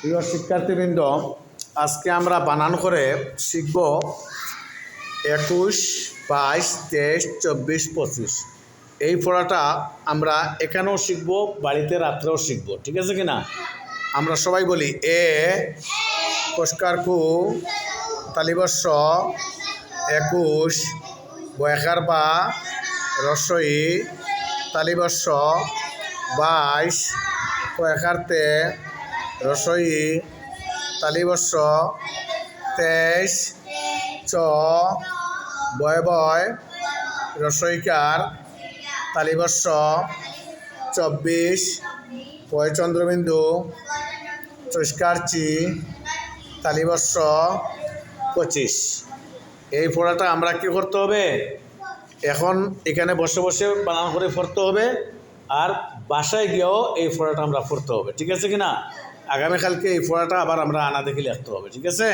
প্রিয় শিক্ষার্থীবৃন্দ, আজকে আমরা বানান করে শিখব 21, 22, 23, 24, 25। এই পড়াটা আমরা এখানেও শিখব, বাড়িতে রাত্রেও শিখব, ঠিক আছে কিনা? আমরা সবাই বলি এ পরিষ্কার কু তালিবর্ষ 21 বয়াকার বা রসই তালিবর্ষ 22 কয়াকারতে রসই তালিবর্ষ 23 চ বয় বয় রসইকার তালিবর্ষ 24 পয়চন্দ্রবিন্দু চৈষ্কারচি তালিবর্ষ 25। এই পড়াটা আমরা কি করতে হবে? এখন এখানে বসে বসে বানান করে পড়তে হবে, আর বাসায় গিয়েও এই পড়াটা আমরা পড়তে হবে, ঠিক আছে কিনা? আগামীকালকে এই পড়াটা আবার আমরা আনা দেখে লিখতে হবে, ঠিক আছে?